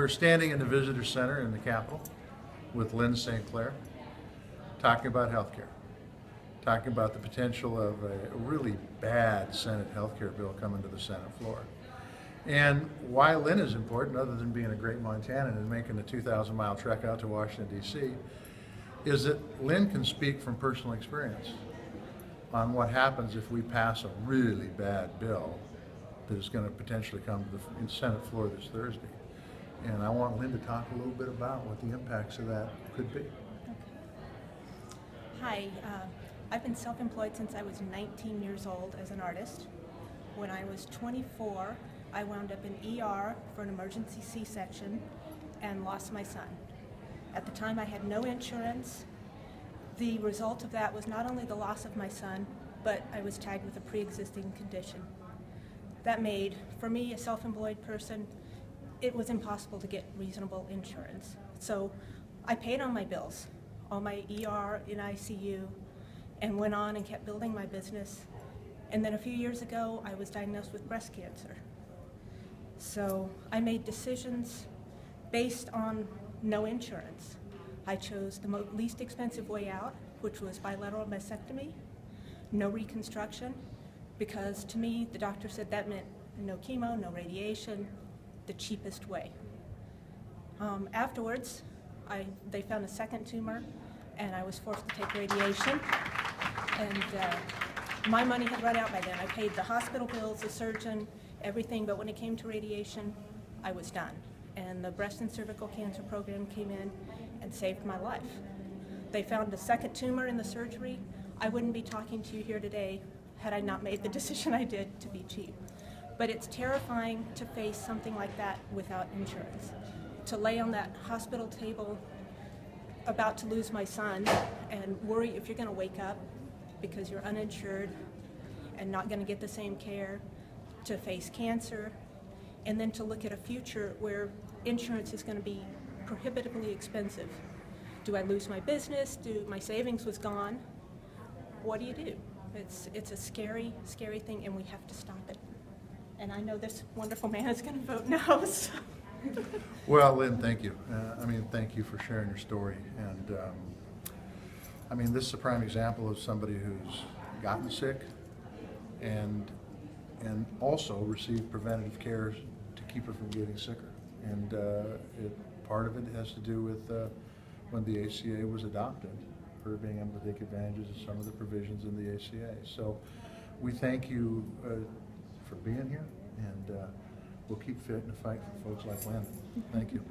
we're standing in the visitor center in the Capitol with Lynn St. Clair, talking about healthcare, talking about the potential of a really bad Senate healthcare bill coming to the Senate floor. And why Lynn is important, other than being a great Montanan and making the 2,000-mile trek out to Washington, D.C., is that Lynn can speak from personal experience on what happens if we pass a really bad bill that is going to potentially come to the Senate floor this Thursday. And I want Lynn to talk a little bit about what the impacts of that could be. Okay. Hi, I've been self-employed since I was 19 years old as an artist. When I was 24, I wound up in ER for an emergency C-section and lost my son. At the time, I had no insurance. The result of that was not only the loss of my son, but I was tagged with a pre-existing condition. That made, for me, a self-employed person, it was impossible to get reasonable insurance. So I paid on my bills, all my ER in ICU, and went on and kept building my business. And then a few years ago, I was diagnosed with breast cancer. So I made decisions based on no insurance. I chose the least expensive way out, which was bilateral mastectomy, no reconstruction, because to me, the doctor said that meant no chemo, no radiation, the cheapest way. Afterwards, they found a second tumor, and I was forced to take radiation. And my money had run out by then. I paid the hospital bills, the surgeon, everything, but when it came to radiation, I was done. And the breast and cervical cancer program came in and saved my life. They found a second tumor in the surgery. I wouldn't be talking to you here today had I not made the decision I did to be cheap. But it's terrifying to face something like that without insurance. To lay on that hospital table about to lose my son and worry if you're going to wake up because you're uninsured and not going to get the same care, to face cancer, and then to look at a future where insurance is going to be prohibitively expensive. Do I lose my business? My savings was gone? What do you do? It's a scary, scary thing, and we have to stop it. And I know this wonderful man is going to vote no. So. Well, Lynn, thank you. Thank you for sharing your story. And this is a prime example of somebody who's gotten sick and also received preventative care to keep her from getting sicker. And part of it has to do with when the ACA was adopted, her being able to take advantages of some of the provisions in the ACA. So we thank you for being here, and we'll keep fit and fight for folks like Lynn. Thank you.